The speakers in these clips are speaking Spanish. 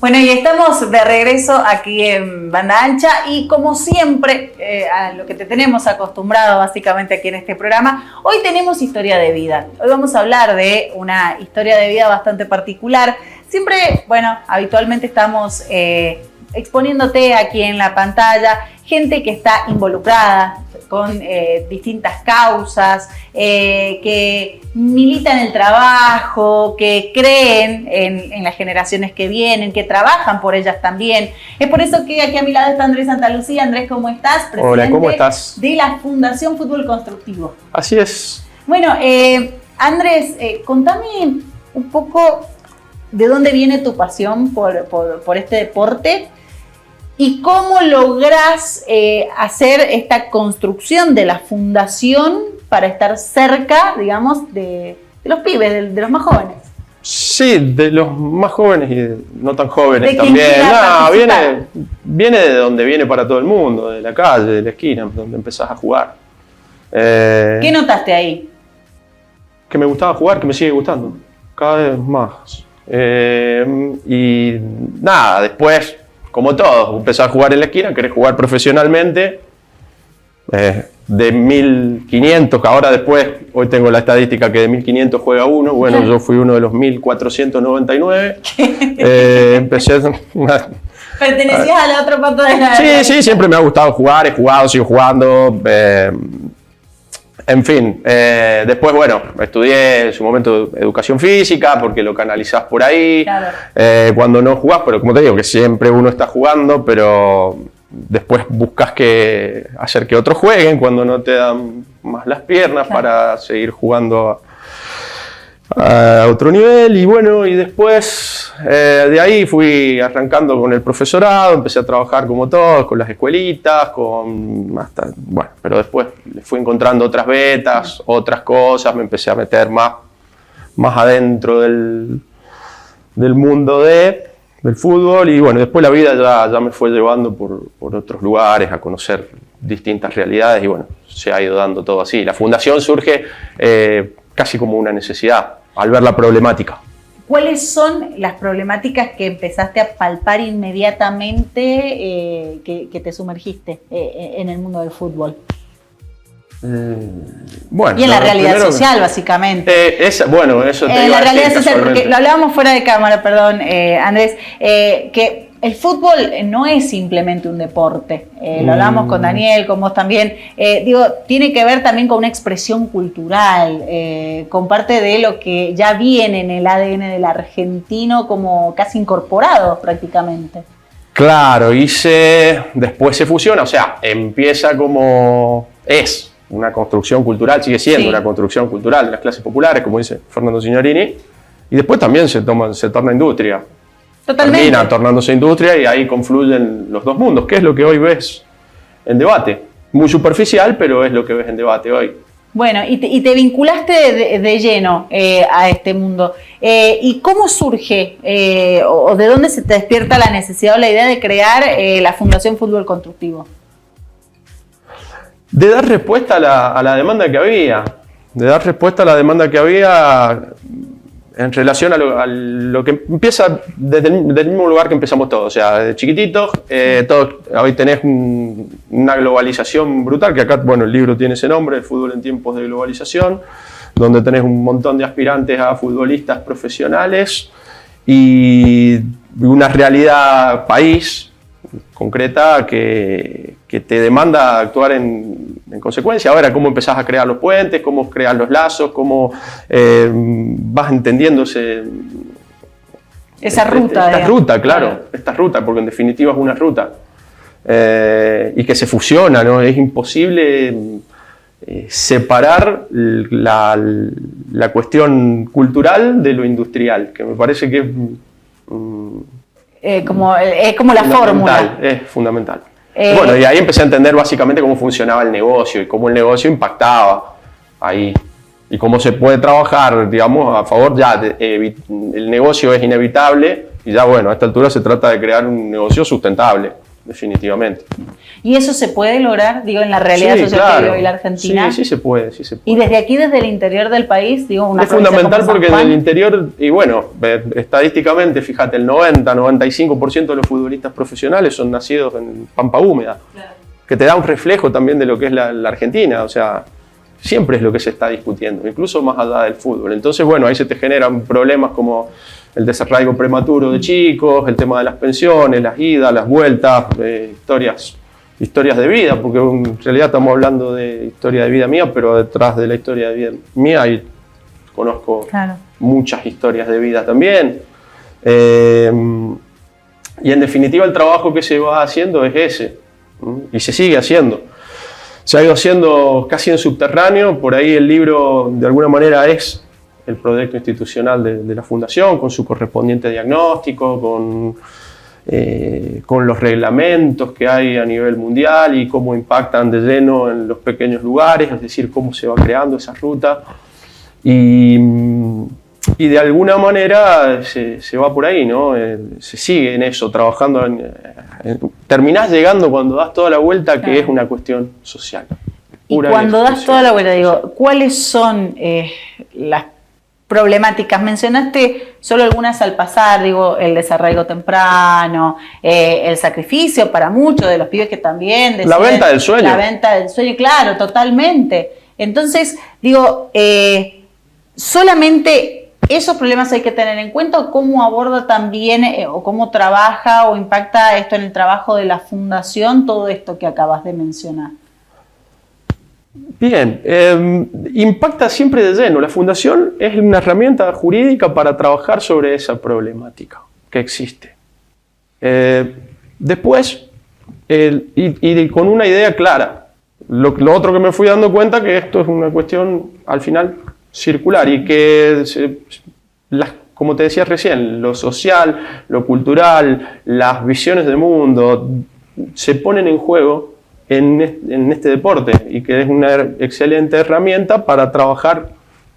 Bueno, y estamos de regreso aquí en Banda Ancha y como siempre, a lo que te tenemos acostumbrado básicamente aquí en este programa, hoy tenemos historia de vida. Hoy vamos a hablar de una historia de vida bastante particular. Siempre, bueno, habitualmente estamos exponiéndote aquí en la pantalla gente que está involucrada con distintas causas, que militan el trabajo, que creen en las generaciones que vienen, que trabajan por ellas también. Es por eso que aquí a mi lado está Andrés Santalucía. Andrés, ¿cómo estás? Presidente. Hola, ¿cómo estás? De la Fundación Fútbol Constructivo. Así es. Bueno, Andrés, contame un poco de dónde viene tu pasión por este deporte. ¿Y cómo lográs hacer esta construcción de la fundación para estar cerca, digamos, de los pibes, de los más jóvenes? Sí, de los más jóvenes y no tan jóvenes ¿De también. quién Viene de donde viene para todo el mundo, de la calle, de la esquina, donde empezás a jugar. ¿Qué notaste ahí? Que me gustaba jugar, que me sigue gustando, cada vez más. Y nada, después, como todos, empezás a jugar en la esquina, querés jugar profesionalmente. De 1500, ahora después, hoy tengo la estadística que de 1500 juega uno. Bueno, yo fui uno de los 1499. Empecé ¿Pertenecías a la otra pata de la... Sí, siempre me ha gustado jugar, he jugado, sigo jugando. En fin, después, bueno, estudié en su momento educación física porque lo canalizás por ahí. Claro. Cuando no jugás, pero como te digo, que siempre uno está jugando, pero después buscas hacer que otros jueguen cuando no te dan más las piernas, claro, para seguir jugando a otro nivel. Y bueno, y después de ahí fui arrancando con el profesorado, empecé a trabajar como todos, con las escuelitas, bueno, pero después le fui encontrando otras vetas, otras cosas, me empecé a meter más adentro del mundo del fútbol. Y bueno, después la vida ya me fue llevando por otros lugares, a conocer distintas realidades, y bueno, se ha ido dando todo así. La fundación surge casi como una necesidad, al ver la problemática. ¿Cuáles son las problemáticas que empezaste a palpar inmediatamente que te sumergiste en el mundo del fútbol? Bueno, y en la realidad social, básicamente. Eso te iba a decir, la realidad social, porque lo hablábamos fuera de cámara, perdón, Andrés, que el fútbol no es simplemente un deporte. Lo hablábamos con Daniel, con vos también. Tiene que ver también con una expresión cultural, con parte de lo que ya viene en el ADN del argentino como casi incorporado prácticamente. Claro, después se fusiona, o sea, empieza como es una construcción cultural, sigue siendo una construcción cultural de las clases populares, como dice Fernando Signorini, y después también se torna industria. Totalmente. Termina tornándose industria y ahí confluyen los dos mundos, que es lo que hoy ves en debate. Muy superficial, pero es lo que ves en debate hoy. Bueno, y te vinculaste de lleno a este mundo. ¿Y cómo surge o de dónde se te despierta la necesidad o la idea de crear la Fundación Fútbol Constructivo? De dar respuesta a la demanda que había. En relación a lo que empieza desde el mismo lugar que empezamos todos. O sea, de chiquititos, hoy tenés una globalización brutal, que acá, bueno, el libro tiene ese nombre, El fútbol en tiempos de globalización, donde tenés un montón de aspirantes a futbolistas profesionales y una realidad país concreta que te demanda actuar en consecuencia. Ahora, cómo empezás a crear los puentes, cómo creas los lazos, cómo vas entendiendo esa ruta. Esta ruta, claro, esta ruta, porque en definitiva es una ruta. Y que se fusiona, ¿no? Es imposible separar la cuestión cultural de lo industrial, que me parece que es como la fórmula. Es fundamental. Bueno, y ahí empecé a entender básicamente cómo funcionaba el negocio y cómo el negocio impactaba ahí. Y cómo se puede trabajar, digamos, a favor. El negocio es inevitable y ya, bueno, a esta altura se trata de crear un negocio sustentable. definitivamente. ¿Y eso se puede lograr, digo, en la realidad Sí, social claro. que vive hoy la Argentina? Sí, sí se puede, sí se puede. Y desde aquí, desde el interior del país, digo, una Es provincia fundamental como San porque en Juan, el interior, y bueno, estadísticamente, fíjate, el 90-95% de los futbolistas profesionales son nacidos en Pampa Húmeda, claro, que te da un reflejo también de lo que es la Argentina, o sea, siempre es lo que se está discutiendo, incluso más allá del fútbol. Entonces, bueno, ahí se te generan problemas como el desarraigo prematuro de chicos, el tema de las pensiones, las idas, las vueltas, historias de vida, porque en realidad estamos hablando de historia de vida mía, pero detrás de la historia de vida mía conozco claro, muchas historias de vida también. Y en definitiva el trabajo que se va haciendo es ese, y se sigue haciendo. Se ha ido haciendo casi en subterráneo, por ahí el libro de alguna manera es el proyecto institucional de la Fundación, con su correspondiente diagnóstico, con los reglamentos que hay a nivel mundial y cómo impactan de lleno en los pequeños lugares, es decir, cómo se va creando esa ruta. Y de alguna manera se va por ahí, ¿no? Se sigue en eso, trabajando. Terminás llegando cuando das toda la vuelta, que claro, es una cuestión social. Y cuando das toda la vuelta, digo, ¿cuáles son las problemáticas? Mencionaste solo algunas al pasar, digo, el desarraigo temprano, el sacrificio para muchos de los pibes que también deciden, la venta del sueño. La venta del sueño, claro, totalmente. Entonces, digo, solamente esos problemas hay que tener en cuenta, o cómo aborda también, o cómo trabaja o impacta esto en el trabajo de la Fundación, todo esto que acabas de mencionar. Bien, impacta siempre de lleno. La Fundación es una herramienta jurídica para trabajar sobre esa problemática que existe. Después, y con una idea clara. Lo otro que me fui dando cuenta que esto es una cuestión, al final, circular y que, como te decía recién, lo social, lo cultural, las visiones del mundo se ponen en juego en este deporte y que es una excelente herramienta para trabajar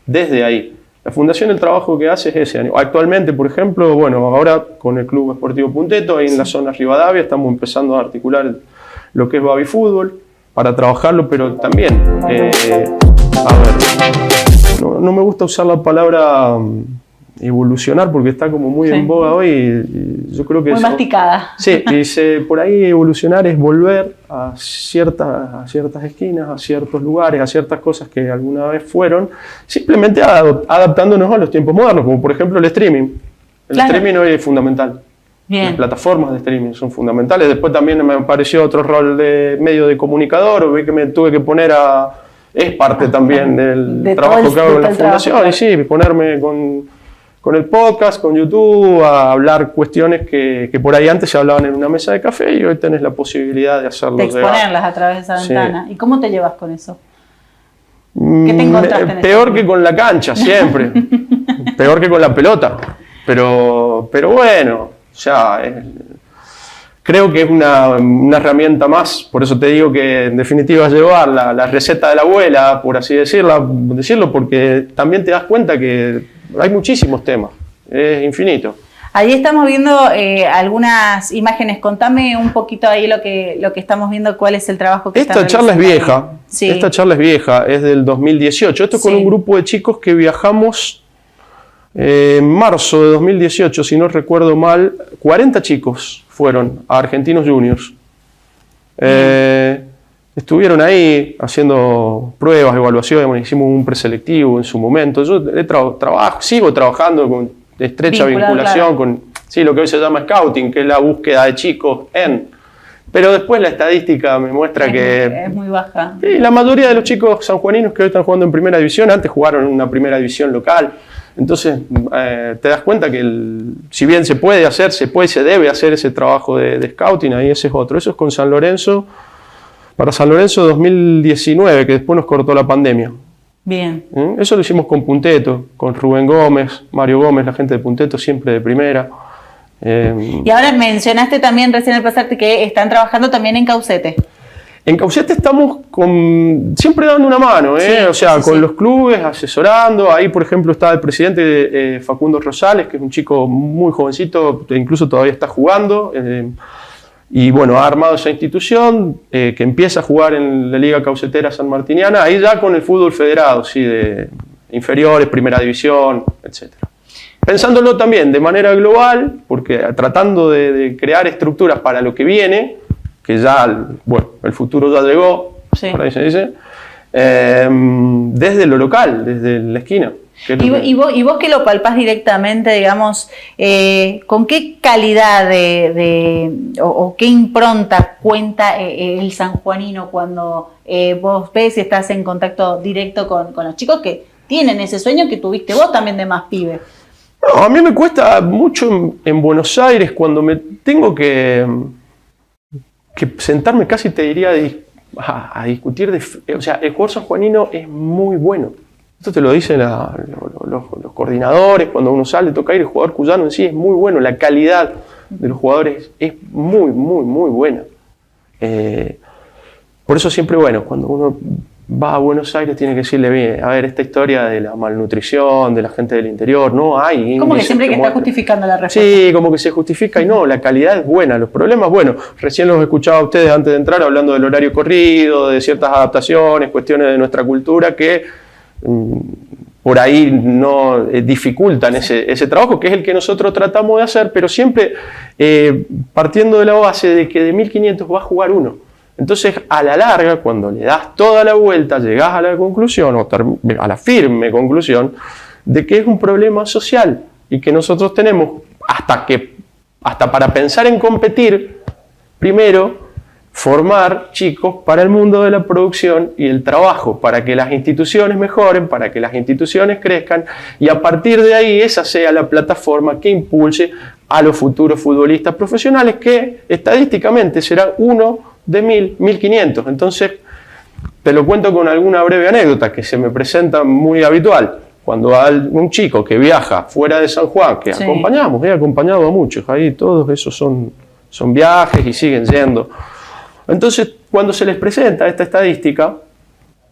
desde ahí. La Fundación, el trabajo que hace es ese. Actualmente, por ejemplo, bueno, ahora con el Club Esportivo Punteto, ahí en la zona Rivadavia, estamos empezando a articular lo que es Baby Fútbol para trabajarlo, pero también, a ver, no me gusta usar la palabra evolucionar porque está como muy en boga hoy y yo creo que muy masticada. Sí, por ahí evolucionar es volver a ciertas esquinas, a ciertos lugares, a ciertas cosas que alguna vez fueron, simplemente adaptándonos a los tiempos modernos, como por ejemplo el streaming. El streaming hoy es fundamental. Bien. Las plataformas de streaming son fundamentales. Después también me apareció otro rol de medio de comunicador, vi que me tuve que poner es parte también del trabajo que hago en la Fundación, y sí, ponerme con el podcast, con YouTube, a hablar cuestiones que por ahí antes se hablaban en una mesa de café y hoy tenés la posibilidad de hacerlo. De exponerlas a través de esa ventana. ¿Y cómo te llevas con eso? ¿Qué te encontraste en peor eso? Que con la cancha, siempre. Peor que con la pelota. Pero bueno, ya creo que es una herramienta más, por eso te digo que en definitiva llevar la receta de la abuela, por así decirlo, porque también te das cuenta que hay muchísimos temas, es infinito. Ahí estamos viendo algunas imágenes, contame un poquito ahí lo que estamos viendo, cuál es el trabajo que está realizando. Esta charla es vieja, sí. Esta charla es vieja, es del 2018, esto es con un grupo de chicos que viajamos en marzo de 2018, si no recuerdo mal, 40 chicos fueron a Argentinos Juniors. Estuvieron ahí haciendo pruebas, evaluaciones, hicimos un preselectivo en su momento. Yo sigo trabajando con estrecha vinculación con lo que hoy se llama scouting, que es la búsqueda de chicos pero después la estadística me muestra que es muy baja. Sí, la mayoría de los chicos sanjuaninos que hoy están jugando en primera división, antes jugaron en una primera división local. Entonces te das cuenta que si bien se puede hacer, se debe hacer ese trabajo de scouting, ahí ese es otro. Eso es con San Lorenzo, para San Lorenzo 2019, que después nos cortó la pandemia. Bien. Eso lo hicimos con Punteto, con Rubén Gómez, Mario Gómez, la gente de Punteto siempre de primera. Y ahora mencionaste también recién al pasarte que están trabajando también en Caucete. En Caucete estamos siempre dando una mano, con los clubes, asesorando. Ahí, por ejemplo, está el presidente Facundo Rosales, que es un chico muy jovencito, incluso todavía está jugando. Y bueno, ha armado esa institución que empieza a jugar en la Liga Caucetera Sanmartiniana, ahí ya con el fútbol federado, ¿sí? De inferiores, primera división, etc. Pensándolo también de manera global, porque tratando de crear estructuras para lo que viene, que ya, bueno, el futuro ya llegó, sí. Por ahí se dice, desde lo local, desde la esquina. Y vos que lo palpás directamente, digamos, ¿con qué calidad o qué impronta cuenta el sanjuanino cuando vos ves y estás en contacto directo con los chicos que tienen ese sueño que tuviste vos también de más pibe? No, a mí me cuesta mucho en Buenos Aires cuando me tengo que sentarme, casi te diría, a discutir. O sea, el jugador sanjuanino es muy bueno. Esto te lo dicen los coordinadores, cuando uno sale, toca ir, el jugador cuyano en sí es muy bueno, la calidad de los jugadores es muy, muy, muy buena. Por eso siempre, bueno, cuando uno va a Buenos Aires tiene que decirle, bien, a ver, esta historia de la malnutrición, de la gente del interior, no hay... Como que siempre que está justificando la respuesta. Sí, como que se justifica y no, la calidad es buena, los problemas, bueno, recién los escuchaba a ustedes antes de entrar hablando del horario corrido, de ciertas adaptaciones, cuestiones de nuestra cultura que por ahí no dificultan ese trabajo, que es el que nosotros tratamos de hacer, pero siempre partiendo de la base de que de 1.500 va a jugar uno. Entonces, a la larga, cuando le das toda la vuelta, llegás a la conclusión, o a la firme conclusión, de que es un problema social y que nosotros tenemos, hasta para pensar en competir, primero, formar chicos para el mundo de la producción y el trabajo, para que las instituciones mejoren, para que las instituciones crezcan y a partir de ahí esa sea la plataforma que impulse a los futuros futbolistas profesionales que estadísticamente serán uno de 1.500. Entonces, te lo cuento con alguna breve anécdota que se me presenta muy habitual. Cuando hay un chico que viaja fuera de San Juan, que sí, acompañamos, he acompañado a muchos, ahí todos esos son viajes y siguen yendo. Entonces, cuando se les presenta esta estadística,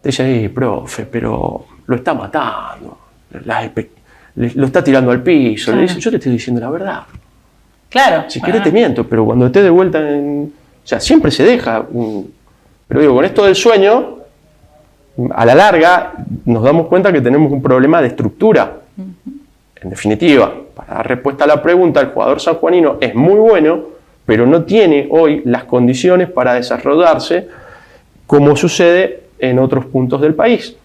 dicen, profe, pero lo está matando, lo está tirando al piso. Claro. Le dicen, yo te estoy diciendo la verdad. Claro. Si querés te miento, pero cuando esté de vuelta o sea, siempre se deja. Pero digo, con esto del sueño, a la larga nos damos cuenta que tenemos un problema de estructura. En definitiva, para dar respuesta a la pregunta, el jugador sanjuanino es muy bueno, pero no tiene hoy las condiciones para desarrollarse como sucede en otros puntos del país.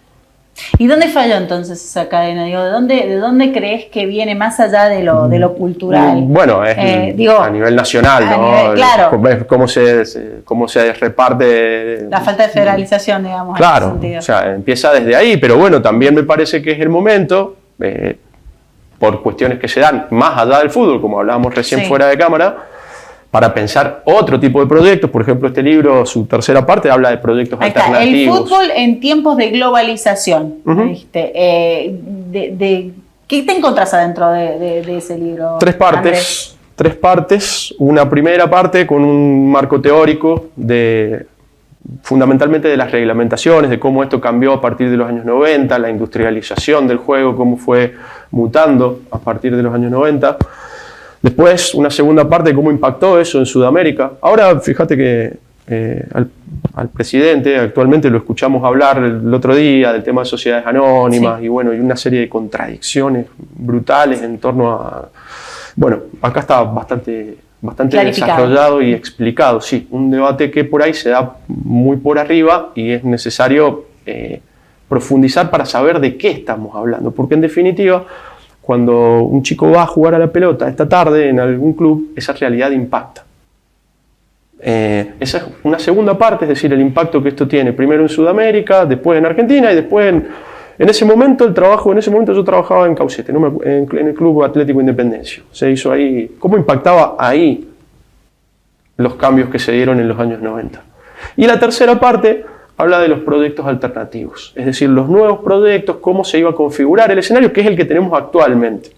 ¿Y dónde falló entonces esa cadena? Digo, ¿de dónde crees que viene más allá de lo cultural? Bueno, es a nivel nacional, ¿no? Claro. Cómo se reparte... La falta de federalización, digamos. Claro, en ese sentido. O sea, empieza desde ahí, pero bueno, también me parece que es el momento, por cuestiones que se dan más allá del fútbol, como hablábamos recién fuera de cámara, para pensar otro tipo de proyectos. Por ejemplo, este libro, su tercera parte, habla de proyectos alternativos. El fútbol en tiempos de globalización. ¿Qué te encontrás adentro de ese libro? Tres partes. Una primera parte con un marco teórico fundamentalmente de las reglamentaciones, de cómo esto cambió a partir de los años 90, la industrialización del juego, cómo fue mutando a partir de los años 90. Después, una segunda parte de cómo impactó eso en Sudamérica. Ahora, fíjate que al presidente, actualmente lo escuchamos hablar el otro día del tema de sociedades anónimas, y bueno, y una serie de contradicciones brutales en torno a... Bueno, acá está bastante desarrollado y explicado, sí. Un debate que por ahí se da muy por arriba y es necesario profundizar para saber de qué estamos hablando, porque en definitiva... Cuando un chico va a jugar a la pelota esta tarde en algún club, esa realidad impacta. Esa es una segunda parte, es decir, el impacto que esto tiene primero en Sudamérica, después en Argentina y después en ese momento yo trabajaba en Caucete, en el Club Atlético Independencia. Se hizo ahí, cómo impactaba ahí los cambios que se dieron en los años 90. Y la tercera parte habla de los proyectos alternativos, es decir, los nuevos proyectos, cómo se iba a configurar el escenario, que es el que tenemos actualmente.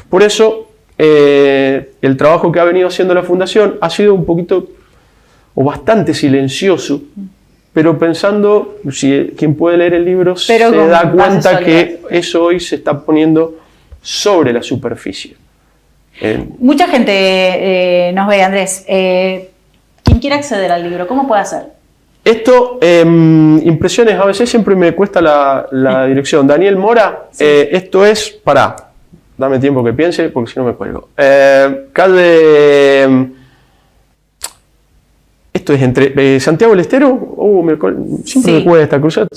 Por eso, el trabajo que ha venido haciendo la Fundación ha sido un poquito, o bastante silencioso, pero pensando, si quien puede leer el libro se da cuenta que eso hoy se está poniendo sobre la superficie. Mucha gente nos ve, Andrés. Quien quiera acceder al libro, ¿cómo puede hacer? Esto, Impresiones ABC, siempre me cuesta la dirección. Daniel Mora, sí. Esto es, dame tiempo que piense, porque si no me cuelgo. Calle... Esto es entre Santiago del Estero, siempre me cuesta cruzar,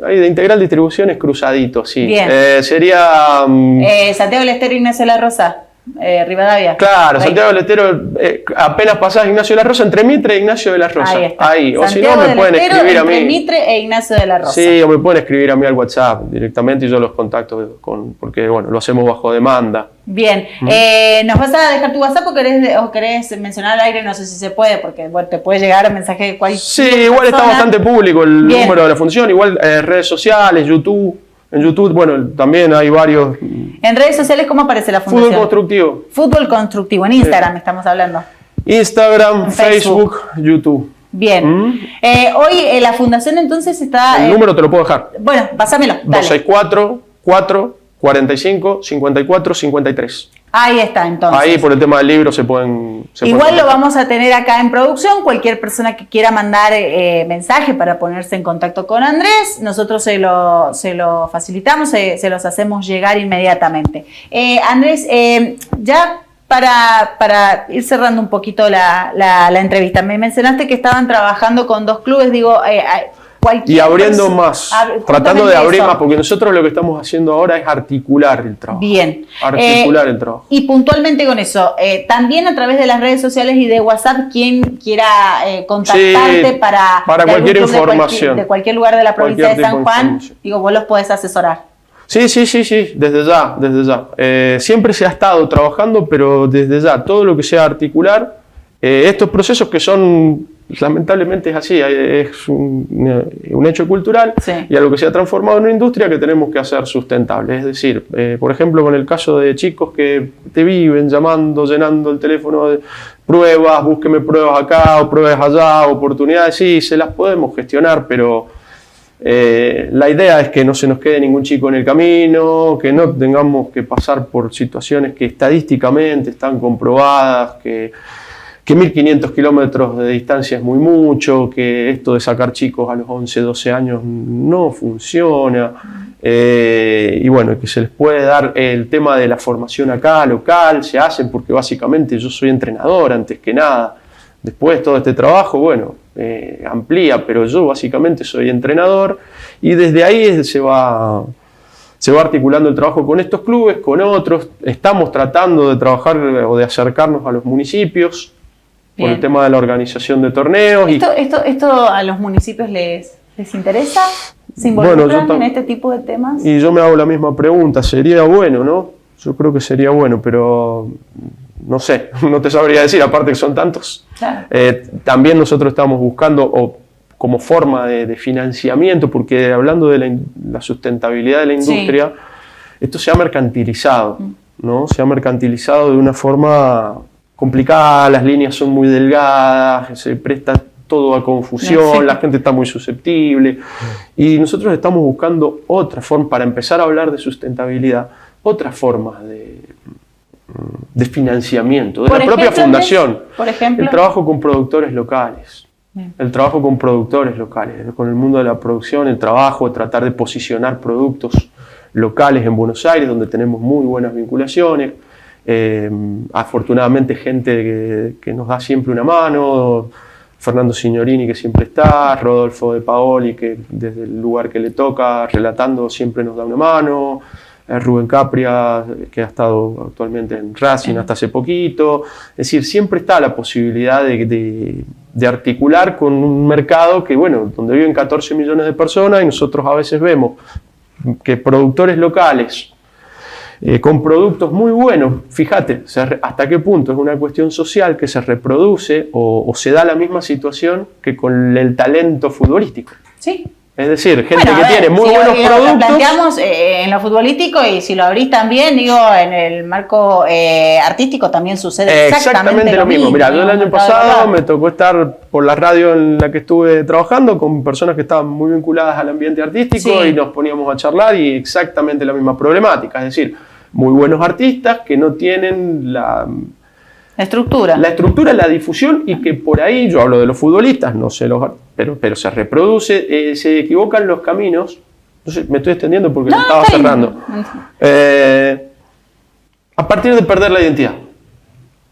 hay de Integral Distribuciones cruzadito, sí. Bien. Sería... Santiago del Estero, Ignacio de la Rosa, Rivadavia. Claro, Santiago del Estero, apenas pasás Ignacio de la Rosa, entre Mitre e Ignacio de la Rosa. Ahí está. Ahí. O si Santiago no, me pueden Estero, escribir a mí. entre Mitre e Ignacio de la Rosa. Sí, o me pueden escribir a mí al WhatsApp directamente y yo los contacto porque bueno, lo hacemos bajo demanda. Bien, ¿nos vas a dejar tu WhatsApp o querés mencionar al aire? No sé si se puede, porque bueno, te puede llegar un mensaje de cualquier Sí, igual está bastante público el número de la función, igual redes sociales, YouTube. En YouTube, bueno, también hay varios. En redes sociales, ¿cómo aparece la fundación? Fútbol Constructivo. Fútbol Constructivo, en Instagram estamos hablando. Instagram, Facebook, YouTube. Bien. Hoy la fundación entonces está... El número te lo puedo dejar. Bueno, pásamelo. 264 4 45 54 53. Ahí está, entonces. Ahí por el tema del libro se pueden... Igual lo vamos a tener acá en producción. Cualquier persona que quiera mandar mensaje para ponerse en contacto con Andrés, nosotros se lo facilitamos, se los hacemos llegar inmediatamente. Andrés, ya para ir cerrando un poquito la entrevista, me mencionaste que estaban trabajando con 2 clubes, digo... Y abriendo más, tratando de abrir eso. más, porque nosotros lo que estamos haciendo ahora es articular el trabajo. Bien. Articular el trabajo. Y puntualmente con eso, también a través de las redes sociales y de WhatsApp, quien quiera contactarte sí, para cualquier información. De cualquier lugar de la provincia de San Juan, digo, vos los podés asesorar. Sí, desde ya. Siempre se ha estado trabajando, pero desde ya, todo lo que sea articular, estos procesos que son... Lamentablemente es así, es un hecho cultural y a lo que se ha transformado en una industria que tenemos que hacer sustentable. Es decir, por ejemplo, con el caso de chicos que te viven llamando, llenando el teléfono de pruebas, búsqueme pruebas acá o pruebas allá, oportunidades, sí, se las podemos gestionar, pero la idea es que no se nos quede ningún chico en el camino, que no tengamos que pasar por situaciones que estadísticamente están comprobadas, que 1500 kilómetros de distancia es muy mucho, que esto de sacar chicos a los 11, 12 años no funciona, y bueno, que se les puede dar el tema de la formación acá, local, se hacen porque básicamente yo soy entrenador antes que nada. Después todo este trabajo, bueno, amplía, pero yo básicamente soy entrenador y desde ahí se va articulando el trabajo con estos clubes, con otros. Estamos tratando de trabajar o de acercarnos a los municipios. Bien. Por el tema de la organización de torneos. ¿Esto a los municipios les interesa? ¿Se involucran en este tipo de temas? Y yo me hago la misma pregunta, sería bueno, ¿no? Yo creo que sería bueno, pero no sé, no te sabría decir, aparte que son tantos. Claro. También nosotros estamos buscando, como forma de financiamiento, porque hablando de la sustentabilidad de la industria, esto se ha mercantilizado, ¿no? Se ha mercantilizado de una forma... complicada, las líneas son muy delgadas, se presta todo a confusión, la gente está muy susceptible y nosotros estamos buscando otra forma, para empezar a hablar de sustentabilidad, otras formas de financiamiento, de la propia fundación. Por ejemplo, el trabajo con productores locales, con el mundo de la producción, el trabajo, tratar de posicionar productos locales en Buenos Aires, donde tenemos muy buenas vinculaciones. Afortunadamente gente que nos da siempre una mano, Fernando Signorini que siempre está, Rodolfo de Paoli que desde el lugar que le toca, relatando, siempre nos da una mano, Rubén Capria que ha estado actualmente en Racing hasta hace poquito. Es decir, siempre está la posibilidad de articular con un mercado que, bueno, donde viven 14 millones de personas y nosotros a veces vemos que productores locales con productos muy buenos, fíjate hasta qué punto es una cuestión social que se reproduce o se da la misma situación que con el talento futbolístico. Sí. Es decir, gente que tiene muy buenos productos. Lo planteamos en lo futbolístico y si lo abrís también, digo, en el marco artístico también sucede exactamente lo mismo. Mirá, yo el año pasado me tocó estar por la radio en la que estuve trabajando con personas que estaban muy vinculadas al ambiente artístico y nos poníamos a charlar y exactamente la misma problemática. Es decir, muy buenos artistas que no tienen La estructura, la difusión, y que por ahí, yo hablo de los futbolistas, no sé pero se reproduce, se equivocan los caminos. No sé, me estoy extendiendo porque lo estaba cerrando. A partir de perder la identidad.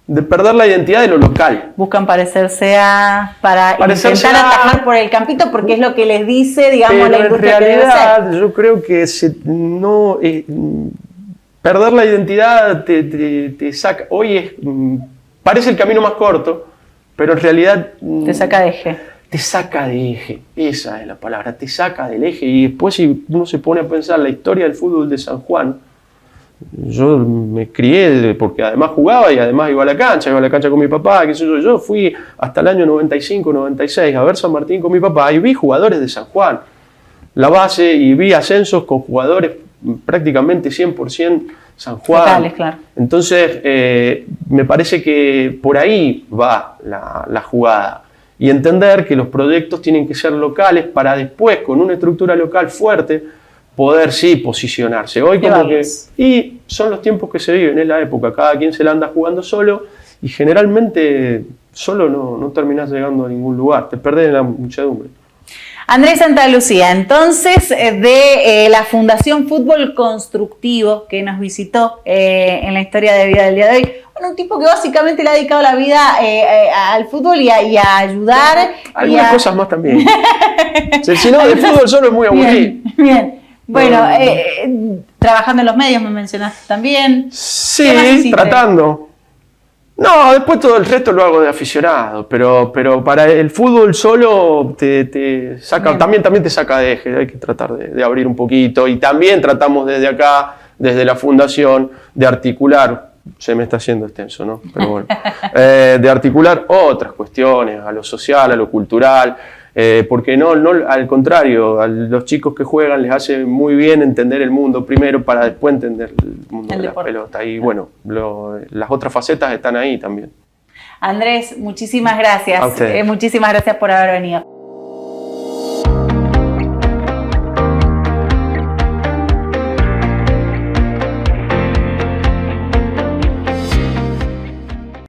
De perder la identidad de lo local. Buscan parecerse para intentar atajar por el campito porque es lo que les dice, digamos, la industria que debe ser. Yo creo que perder la identidad te saca. Hoy parece el camino más corto, pero en realidad te saca de eje. Te saca de eje, esa es la palabra, te saca del eje. Y después, si uno se pone a pensar la historia del fútbol de San Juan, yo me crié porque además jugaba y además iba a la cancha con mi papá, qué sé yo. Yo fui hasta el año 95, 96 a ver San Martín con mi papá y vi jugadores de San Juan, la base, y vi ascensos con jugadores prácticamente 100% San Juan. Totales, claro. Entonces, me parece que por ahí va la jugada. Y entender que los proyectos tienen que ser locales para después, con una estructura local fuerte, poder sí posicionarse. Hoy como que, y son los tiempos que se viven, es la época, cada quien se la anda jugando solo y generalmente solo no terminás llegando a ningún lugar, te perdés en la muchedumbre. Andrés Santalucía, entonces, de la Fundación Fútbol Constructivo, que nos visitó en la historia de vida del día de hoy. Bueno, un tipo que básicamente le ha dedicado la vida al fútbol y a ayudar. Algunas cosas más también. Si no, de fútbol solo es muy aburrido. Bien. Bueno, trabajando en los medios me mencionaste también. Sí, tratando. No, después todo el resto lo hago de aficionado, pero para el fútbol solo te saca, también te saca de eje, hay que tratar de abrir un poquito, y también tratamos desde acá, desde la fundación, de articular, se me está haciendo extenso, ¿no? Pero bueno, de articular otras cuestiones, a lo social, a lo cultural, porque no, al contrario, a los chicos que juegan les hace muy bien entender el mundo primero para después entender el mundo de la pelota. Y bueno, las otras facetas están ahí también. Andrés, muchísimas gracias. A ustedes. Muchísimas gracias por haber venido.